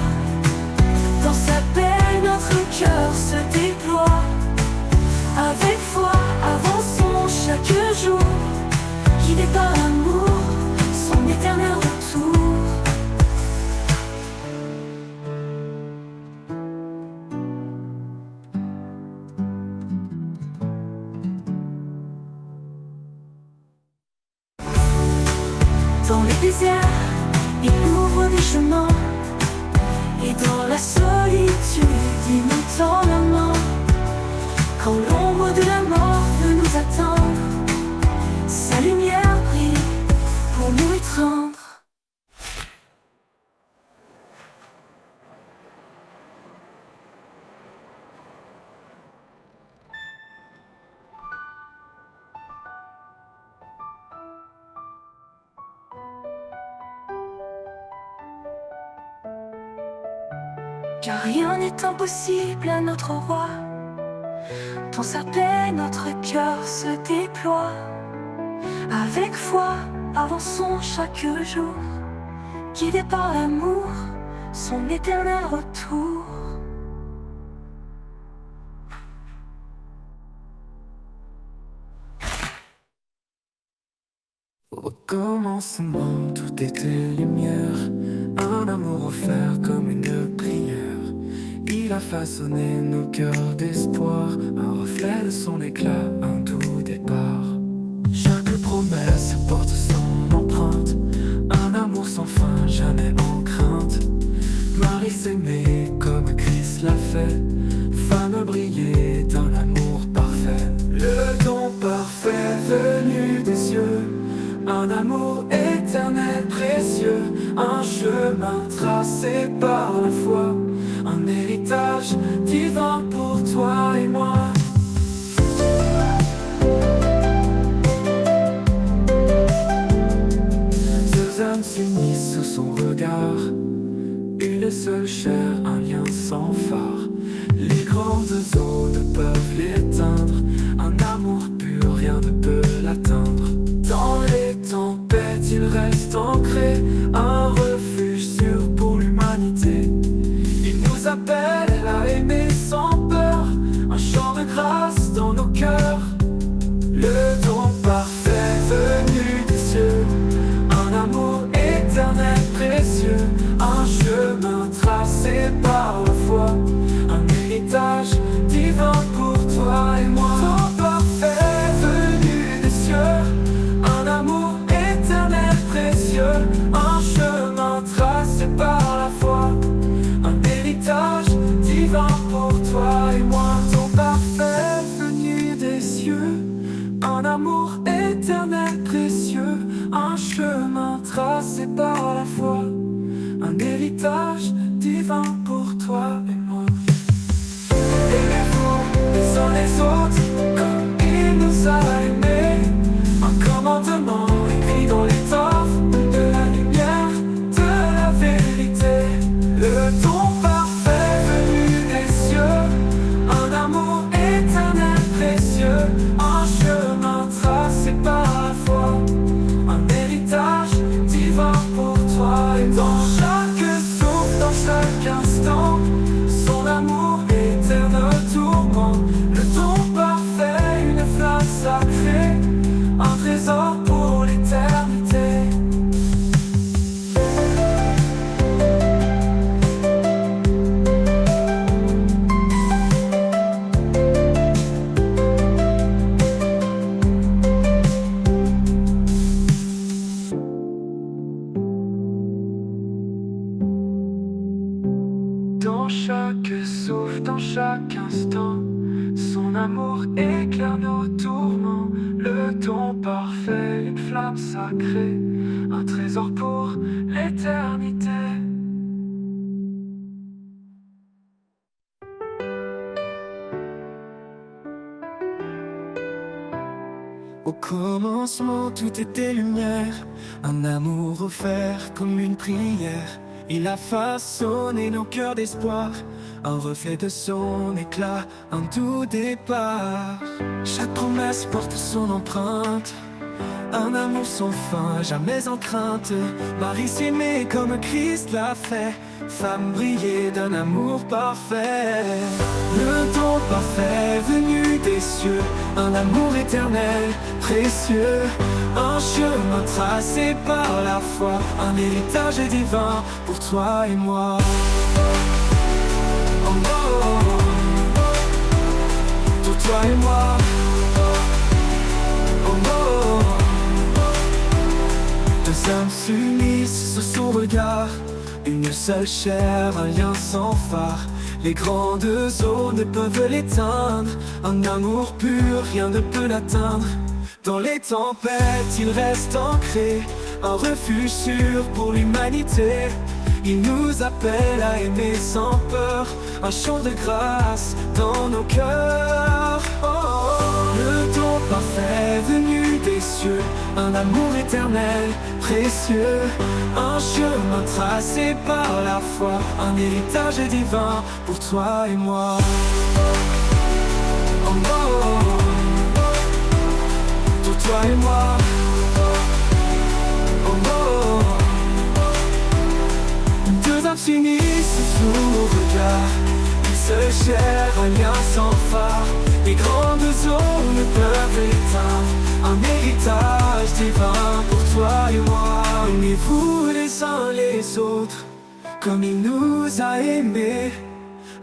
Dans sa paix, notre cœur se déploie. Avec foi, avançons chaque jour, guidés par l'amour, son éternel retour. Dans les déserts, il ouvre des chemins, et dans la solitude, il nous tend la main. Quand l'ombre de la mort veut nous atteindre, sa lumière brille pour nous étreindre. Car rien n'est impossible à notre roi. Dans sa paix, notre cœur se déploie. Avec foi, avançons chaque jour, guidés par l'amour, son éternel retour. Au commencement, tout était lumière, un amour offert comme une prière. Il a façonné nos cœurs d'espoir, un reflet de son éclat, un doux départ. Chaque promesse porte son empreinte, un amour sans fin, jamais en crainte. Marie s'aimait comme Christ l'a fait, femme brillait d'un amour parfait. Le don parfait venu des cieux, un amour éternel précieux, un chemin tracé par la foi, un héritage divin pour toi et moi. Deux âmes s'unissent sous son regard, une seule chair, un lien sans phare. Les grandes eaux ne peuvent l'éteindre, un amour pur, rien ne peut l'atteindre. Dans les tempêtes, il reste ancré, un refuge sûr pour l'humanité. Il nous appelle à aimer sans peur, un chant de grâce dans nos cœurs. Le don parfait venu des cieux, un amour éternel précieux, un chemin tracé par la foi, un héritage divin pour toi et moi. Don parfait venu des cieux, un amour éternel précieux, un chemin tracé par la foi, un héritage divin pour toi et moi. Ton parfait venu des cieux, un amour éternel précieux, un chemin tracé par la foi, un héritage divin pour toi et moi. Aimez-vous les uns les autres comme il nous a aimés, un commandement écrit dans l'étoffe de la lumière, de la vérité. Le don parfait venu des cieux, un amour éternel précieux, un chemin tracé par la foi, un héritage divin pour toi et dans chaque souffle, dans chaque instant, son amour éternel tourment. Le don parfait, une flamme sacrée, dans chaque souffle, dans chaque instant. Son amour éclaire nos tourments, le don parfait, une flamme sacrée, un trésor pour l'éternité. Au commencement, tout était lumière, un amour offert comme une prière. Il a façonné nos cœurs d'espoir, un reflet de son éclat, un doux départ. Chaque promesse porte son empreinte, un amour sans fin, jamais en crainte. Marie s'aimait comme Christ l'a fait, femme brillait d'un amour parfait. Le don parfait venu des cieux, un amour éternel, précieux. Un chemin tracé par la foi, un héritage divin pour toi et moi. Oh, oh, oh. Pour toi et moi. Oh, oh, oh. Deux âmes s'unissent sous son regard, une seule chair, un lien sans phare. Les grandes eaux ne peuvent l'éteindre, un amour pur, rien ne peut l'atteindre. Dans les tempêtes, il reste ancré, un refuge sûr pour l'humanité. Il nous appelle à aimer sans peur, un chant de grâce dans nos cœurs. Oh, oh. Le don parfait venu des cieux, un amour éternel, précieux. Un chemin tracé par la foi, un héritage divin pour toi et moi. Oh, oh, oh. Pour toi et moi. Oh, oh, oh. Deux âmes s'unissent sous le regard, une seule chair, un lien sans phare. Les grandes eaux ne peuvent l'éteindre, un héritage divin pour toi et moi. Aimez-vous les uns les autres comme il nous a aimés,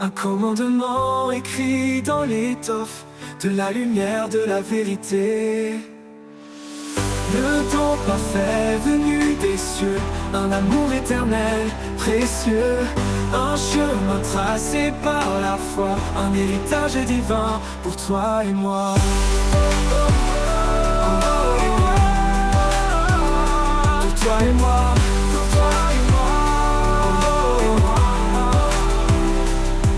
un commandement écrit dans l'étoffe de la lumière de la vérité. Le don parfait venu des cieux, un amour éternel, précieux. Un chemin tracé par la foi, un héritage divin pour toi et moi. Pour toi et moi.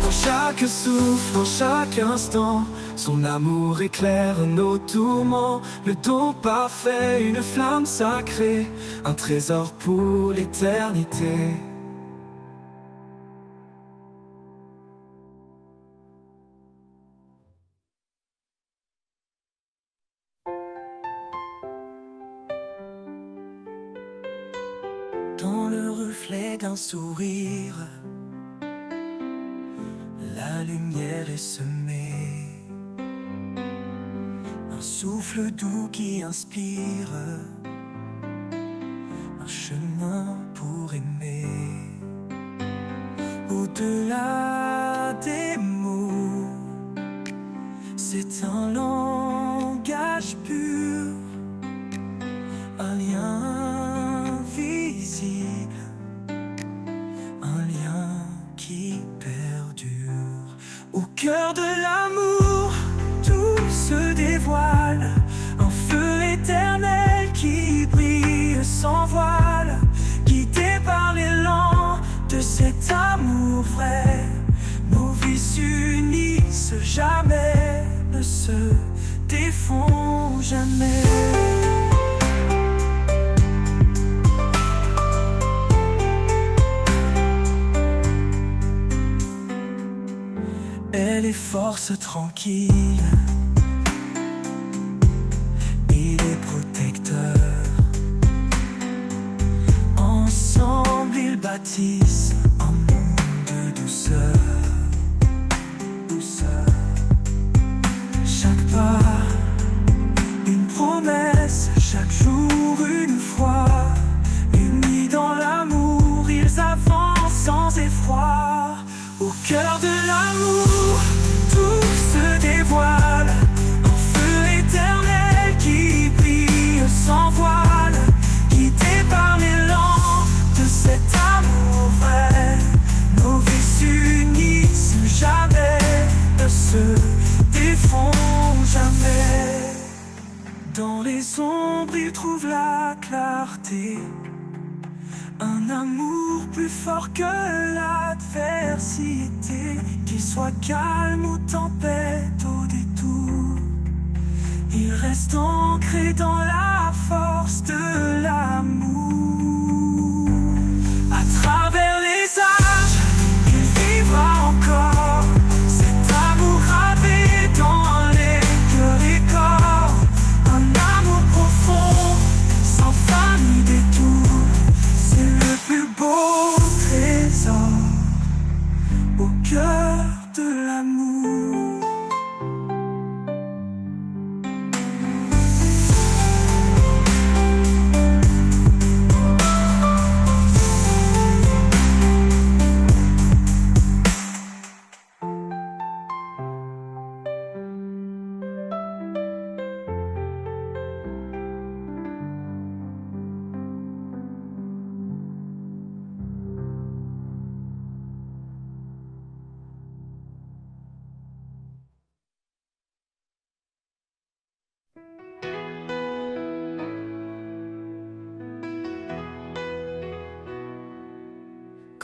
Dans chaque souffle, dans chaque instant, son amour éclaire nos tourments. Le don parfait, une flamme sacrée, un trésor pour l'éternité. Dans le reflet d'un sourire, la lumière est semée, un souffle doux qui inspire, un chemin pour aimer. Au-delà des mots, c'est un langage pur, un lien visible, un lien qui perdure. Au cœur de l'amour, tout se dévoile, un feu éternel qui brille sans voile, guidé par l'élan de cet amour vrai. Nos vies s'unissent jamais, ne se défont jamais. Elle est force tranquille, il est protecteur. Ensemble ils bâtissent un monde de douceur. Chaque pas, une promesse, chaque jour une foi. Unis dans l'amour, ils avancent sans effroi. Au cœur de l'amour, tout se dévoile, un feu éternel qui brille sans voile, guidé par l'élan de cet amour vrai. Nos vies s'unissent se défend jamais. Dans les ombres, il trouve la clarté, un amour plus fort que l'adversité. Qu'il soit calme ou tempête au détour, il reste ancré dans la force de l'amour. À travers les âges, il vivra encore, cet amour gravé dans les cœurs et corps. Un amour profond, sans fin ni détour, c'est le plus beau trésor au cœur de l'amour.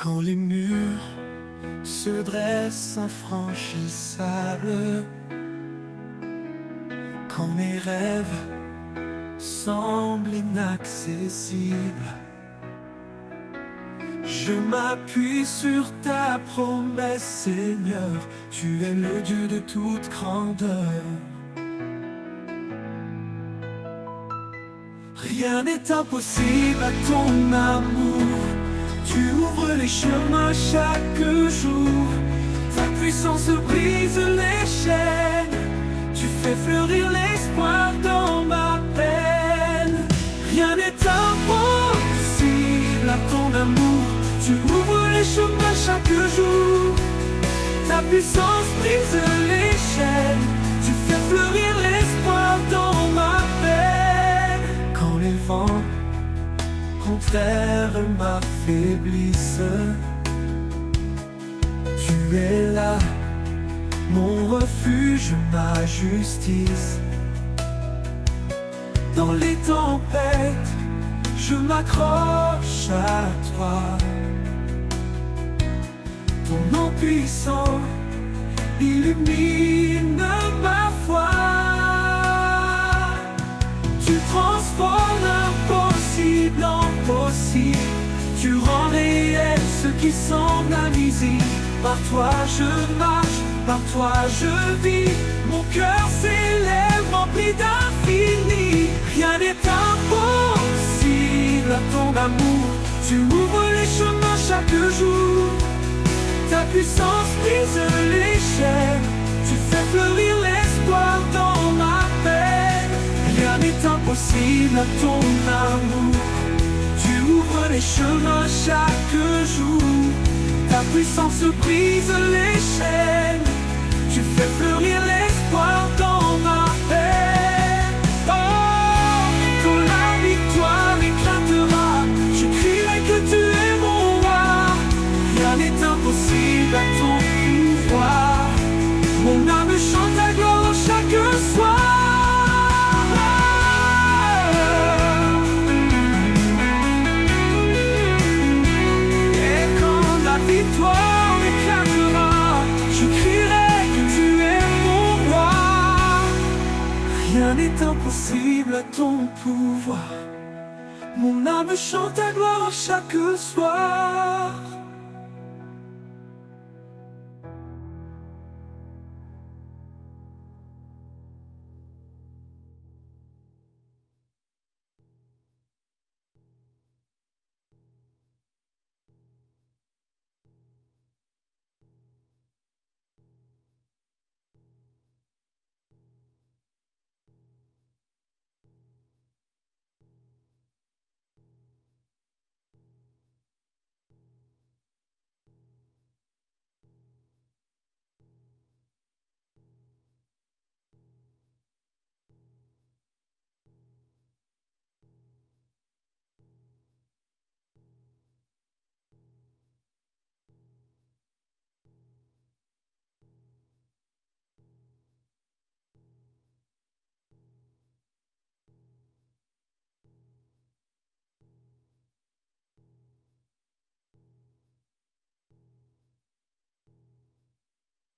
Quand les murs se dressent infranchissables, quand mes rêves semblent inaccessibles, je m'appuie sur ta promesse, Seigneur. Tu es le Dieu de toute grandeur. Rien n'est impossible à ton amour. Tu ouvres les chemins chaque jour. Ta puissance brise les chaînes. Tu fais fleurir l'espoir dans ma peine. Rien n'est impossible à ton amour. Tu ouvres les chemins chaque jour. Ta puissance brise les chaînes. Tu fais fleurir l'espoir dans ma peine. Quand les vents contraires m'affaiblissent, tu es là, mon refuge, ma justice. Dans les tempêtes, je m'accroche à toi. Ton nom puissant illumine ma foi. Tu transformes l'impossible en possible. Tu rends réel ce qui semble invisible. Par toi je marche, par toi je vis. Mon cœur s'élève rempli d'infini. Rien n'est impossible à ton amour. Tu ouvres les chemins chaque jour. Ta puissance brise les chaînes. Tu fais fleurir l'espoir dans ma peine. Rien n'est impossible à ton amour. Tu ouvres les chemins chaque jour. Ta puissance brise les chaînes. Tu fais fleurir l'espoir dans ma peine. Oh, quand la victoire éclatera, je crierai que tu es mon roi. Rien n'est impossible à ton pouvoir. Mon âme chante ta gloire chaque soir. Et quand la victoire éclatera, je crierai que tu es mon roi. Rien n'est impossible à ton pouvoir. Mon âme chante ta gloire chaque soir.